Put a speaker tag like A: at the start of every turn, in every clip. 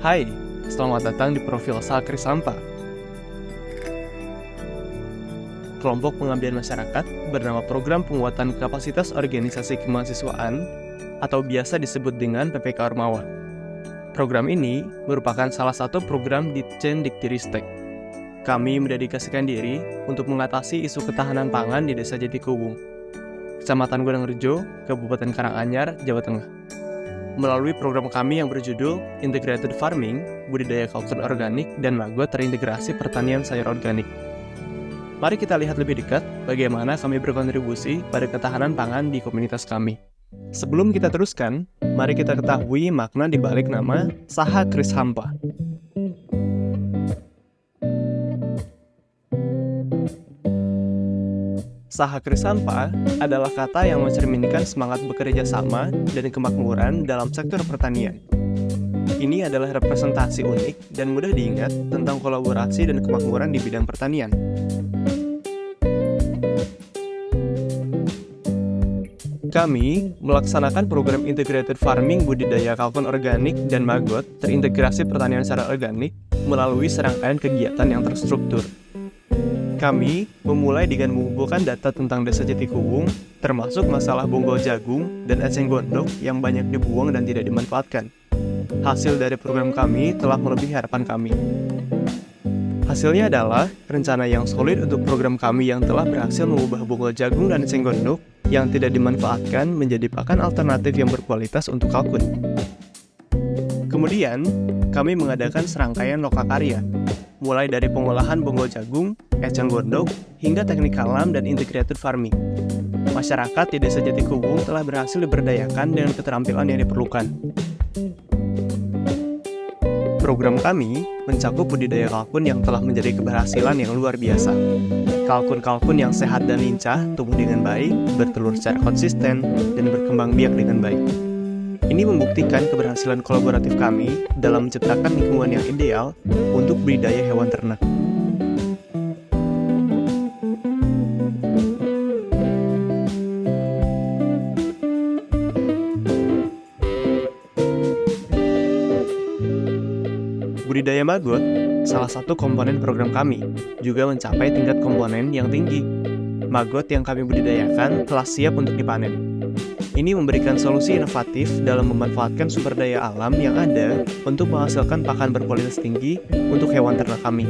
A: Hai, selamat datang di profil Saha Krisampa, kelompok pengabdian masyarakat bernama Program Penguatan Kapasitas Organisasi Kemahasiswaan atau biasa disebut dengan PPK Ormawa. Program ini merupakan salah satu program Ditjen Diktiristek. Kami mendedikasikan diri untuk mengatasi isu ketahanan pangan di Desa Jatikuwung, Kecamatan Gunungrejo, Kabupaten Karanganyar, Jawa Tengah. Melalui program kami yang berjudul Integrated Farming, Budidaya Kalkun Organik, dan Maggot Terintegrasi Pertanian Sayur Organik. Mari kita lihat lebih dekat bagaimana kami berkontribusi pada ketahanan pangan di komunitas kami. Sebelum kita teruskan, mari kita ketahui makna di balik nama Saha Krisampa. Saha Krisampa adalah kata yang mencerminkan semangat bekerja sama dan kemakmuran dalam sektor pertanian. Ini adalah representasi unik dan mudah diingat tentang kolaborasi dan kemakmuran di bidang pertanian. Kami melaksanakan program Integrated Farming Budidaya Kalkun Organik dan Maggot Terintegrasi Pertanian Secara Organik melalui serangkaian kegiatan yang terstruktur. Kami memulai dengan mengumpulkan data tentang Desa Jatikuwung, termasuk masalah bonggol jagung dan eceng gondok yang banyak dibuang dan tidak dimanfaatkan. Hasil dari program kami telah melebihi harapan kami. Hasilnya adalah rencana yang solid untuk program kami yang telah berhasil mengubah bonggol jagung dan eceng gondok yang tidak dimanfaatkan menjadi pakan alternatif yang berkualitas untuk kalkun. Kemudian, kami mengadakan serangkaian lokakarya, mulai dari pengolahan bonggol jagung, eceng gondok, hingga teknik alam dan integrated farming. Masyarakat di Desa Jatikuwung telah berhasil diberdayakan dengan keterampilan yang diperlukan. Program kami mencakup budidaya kalkun yang telah menjadi keberhasilan yang luar biasa. Kalkun-kalkun yang sehat dan lincah tumbuh dengan baik, bertelur secara konsisten, dan berkembang biak dengan baik. Ini membuktikan keberhasilan kolaboratif kami dalam menciptakan lingkungan yang ideal untuk budidaya hewan ternak. Budidaya maggot, salah satu komponen program kami, juga mencapai tingkat komponen yang tinggi. Maggot yang kami budidayakan telah siap untuk dipanen. Ini memberikan solusi inovatif dalam memanfaatkan sumber daya alam yang ada untuk menghasilkan pakan berkualitas tinggi untuk hewan ternak kami.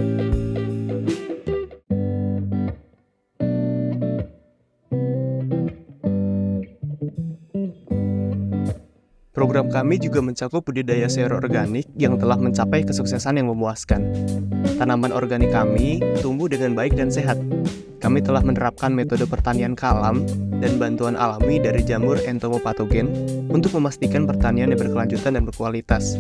A: Program kami juga mencakup budidaya sayur organik yang telah mencapai kesuksesan yang memuaskan. Tanaman organik kami tumbuh dengan baik dan sehat. Kami telah menerapkan metode pertanian kalam dan bantuan alami dari jamur entomopatogen untuk memastikan pertanian yang berkelanjutan dan berkualitas.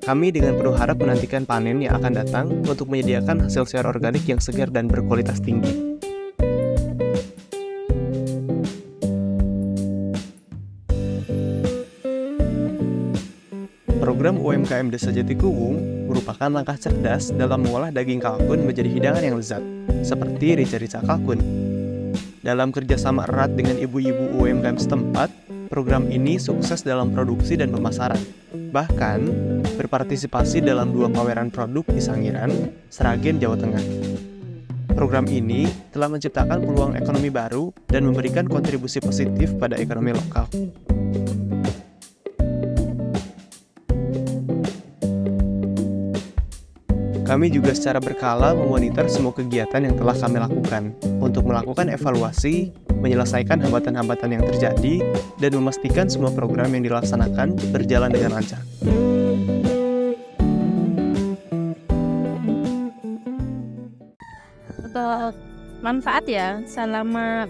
A: Kami dengan penuh harap menantikan panen yang akan datang untuk menyediakan hasil sayur organik yang segar dan berkualitas tinggi. Program UMKM Desa Jatikuwung merupakan langkah cerdas dalam mengolah daging kalkun menjadi hidangan yang lezat, seperti rica-rica kalkun. Dalam kerjasama erat dengan ibu-ibu UMKM setempat, program ini sukses dalam produksi dan pemasaran. Bahkan, berpartisipasi dalam 2 pameran produk di Sangiran, Sragen, Jawa Tengah. Program ini telah menciptakan peluang ekonomi baru dan memberikan kontribusi positif pada ekonomi lokal. Kami juga secara berkala memonitor semua kegiatan yang telah kami lakukan untuk melakukan evaluasi, menyelesaikan hambatan-hambatan yang terjadi, dan memastikan semua program yang dilaksanakan berjalan dengan lancar.
B: Untuk manfaat ya, selama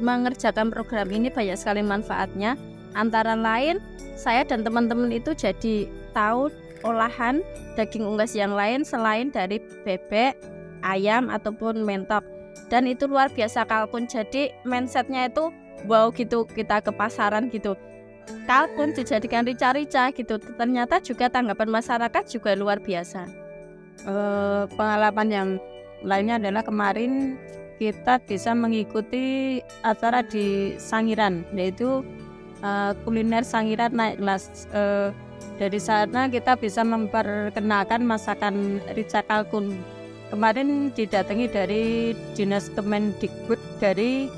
B: mengerjakan program ini banyak sekali manfaatnya. Antara lain, saya dan teman-teman itu jadi tahu olahan daging unggas yang lain selain dari bebek, ayam, ataupun mentok. Dan itu luar biasa kalkun, jadi mindsetnya itu wow gitu, kita ke pasaran gitu, kalkun dijadikan rica-rica gitu. Ternyata juga tanggapan masyarakat juga luar biasa. Pengalaman yang lainnya adalah kemarin kita bisa mengikuti acara di Sangiran, yaitu kuliner Sangiran naik kelas. Dari sana kita bisa memperkenalkan masakan rica kalkun. Kemarin didatangi dari Dinas Kemendikbud dari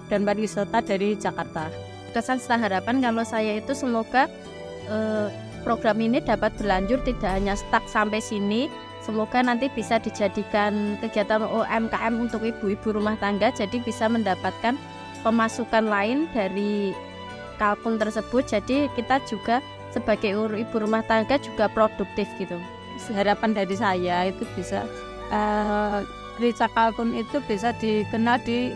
B: dan pariwisata dari Jakarta. Kesan serta harapan kalau saya itu semoga program ini dapat berlanjut, tidak hanya stuck sampai sini. Semoga nanti bisa dijadikan kegiatan UMKM untuk ibu-ibu rumah tangga, jadi bisa mendapatkan pemasukan lain dari kalkun tersebut. Jadi kita juga sebagai ibu rumah tangga juga produktif gitu. Harapan dari saya itu bisa rica kalkun itu bisa dikenal di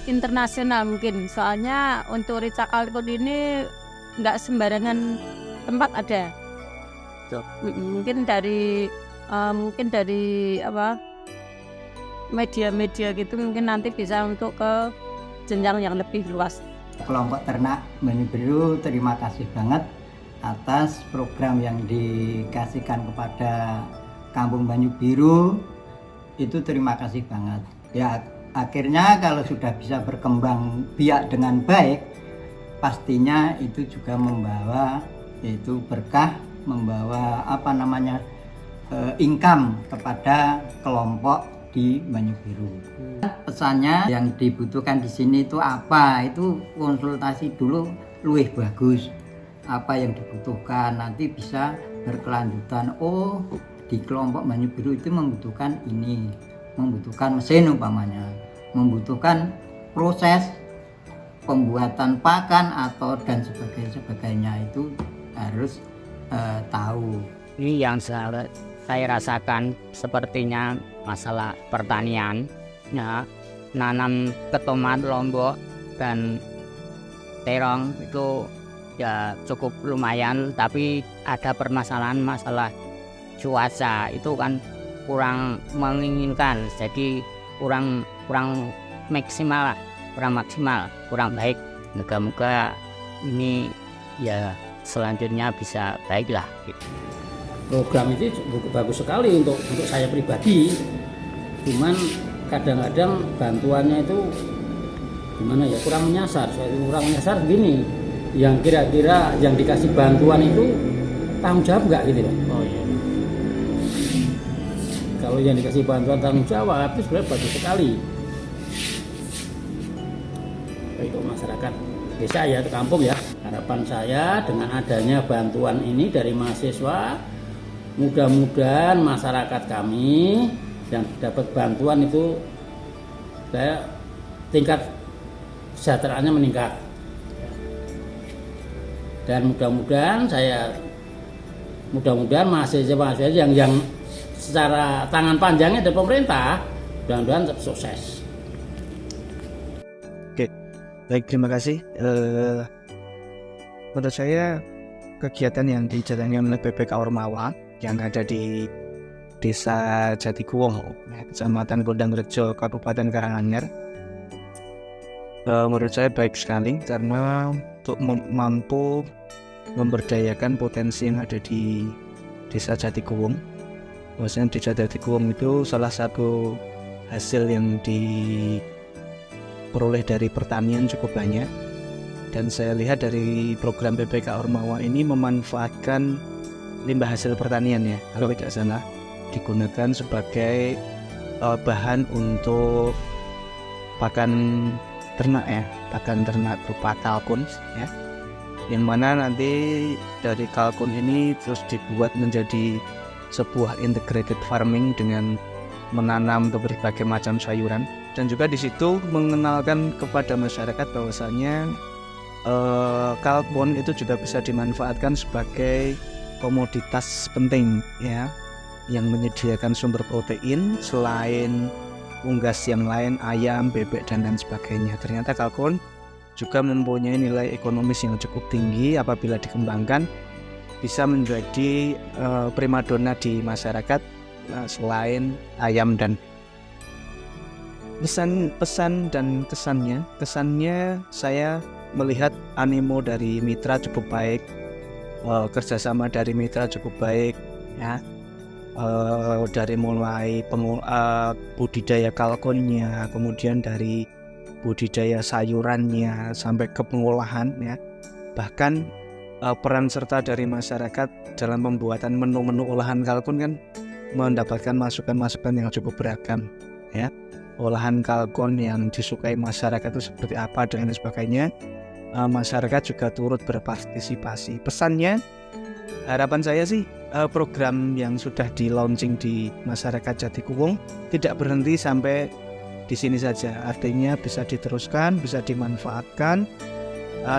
B: internasional mungkin. Soalnya untuk rica kalkun ini nggak sembarangan tempat ada. Mungkin dari media-media gitu mungkin nanti bisa untuk ke jenjang yang lebih luas.
C: Kelompok ternak Banyu Biru terima kasih banget atas program yang dikasihkan kepada Kampung Banyu Biru. Itu terima kasih banget. Ya, akhirnya kalau sudah bisa berkembang biak dengan baik, pastinya itu juga membawa yaitu berkah, membawa income kepada kelompok di Banyu Biru. Pesannya yang dibutuhkan di sini itu apa? Itu konsultasi dulu luwih bagus. Apa yang dibutuhkan nanti bisa berkelanjutan. Oh, di kelompok Banyu Biru itu membutuhkan ini, membutuhkan mesin umpamanya, membutuhkan proses pembuatan pakan atau dan sebagainya itu harus tahu.
D: Ini yang saya rasakan sepertinya masalah pertanian, ya, nanam ketomat, lombok dan terong itu ya cukup lumayan, tapi ada permasalahan masalah cuaca itu kan kurang menginginkan, jadi kurang maksimal, kurang baik. Moga-moga ini ya selanjutnya bisa baiklah gitu.
E: Program itu bagus sekali untuk saya pribadi, cuman kadang-kadang bantuannya itu gimana ya, kurang menyasar gini, yang kira-kira yang dikasih bantuan itu tanggung jawab nggak gitu loh. Oh iya. Kalau yang dikasih bantuan tanggung jawab itu sebenarnya bagus sekali. Itu masyarakat desa ya, itu kampung ya. Harapan saya dengan adanya bantuan ini dari mahasiswa, mudah-mudahan masyarakat kami yang dapat bantuan itu tingkat kesejahteraannya meningkat. Dan mudah-mudahan mahasiswa yang secara tangan panjangnya dari pemerintah, mudah-mudahan tetap sukses.
A: Oke, baik, terima kasih. Menurut saya kegiatan yang dijalankan oleh PPK Ormawa yang ada di Desa Jatikuwung, Kecamatan Gondangrejo, Kabupaten Karanganyar, menurut saya baik sekali karena untuk mampu memberdayakan potensi yang ada di Desa Jatikuwung. Maksudnya Desa Jatikuwung itu salah satu hasil yang diperoleh dari pertanian cukup banyak, dan saya lihat dari program PPK Ormawa ini memanfaatkan limbah hasil pertanian ya, kalau tidak salah, digunakan sebagai bahan untuk pakan ternak ya, pakan ternak berupa kalkun ya, yang mana nanti dari kalkun ini terus dibuat menjadi sebuah integrated farming dengan menanam berbagai macam sayuran, dan juga di situ mengenalkan kepada masyarakat bahwasanya kalkun itu juga bisa dimanfaatkan sebagai komoditas penting ya, yang menyediakan sumber protein selain unggas yang lain, ayam, bebek dan lain sebagainya. Ternyata kalkun juga mempunyai nilai ekonomis yang cukup tinggi apabila dikembangkan, bisa menjadi primadona di masyarakat selain ayam. Dan pesan dan kesannya saya melihat animo dari mitra cukup baik, kerjasama dari mitra cukup baik ya, dari mulai budidaya kalkunnya, kemudian dari budidaya sayurannya sampai ke pengolahan ya, bahkan
F: peran serta dari masyarakat dalam pembuatan menu-menu olahan kalkun kan mendapatkan masukan-masukan yang cukup beragam ya. Olahan kalkun yang disukai masyarakat itu seperti apa dan lain sebagainya. Masyarakat juga turut berpartisipasi. Pesannya, harapan saya sih program yang sudah di launching di masyarakat Jatikuwung tidak berhenti sampai di sini saja. Artinya bisa diteruskan, bisa dimanfaatkan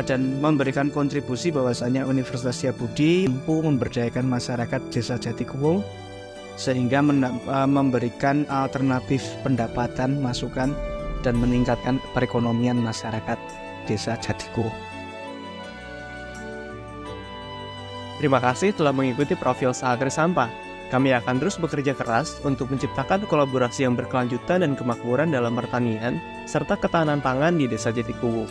F: dan memberikan kontribusi bahwasanya Universitas Setiabudi mampu memberdayakan masyarakat Desa Jatikuwung sehingga memberikan alternatif pendapatan, masukan dan meningkatkan perekonomian masyarakat Desa Jatikuwung.
A: Terima kasih telah mengikuti profil Sahagres Sampah. Kami akan terus bekerja keras untuk menciptakan kolaborasi yang berkelanjutan dan kemakmuran dalam pertanian serta ketahanan pangan di Desa Jatikuwung.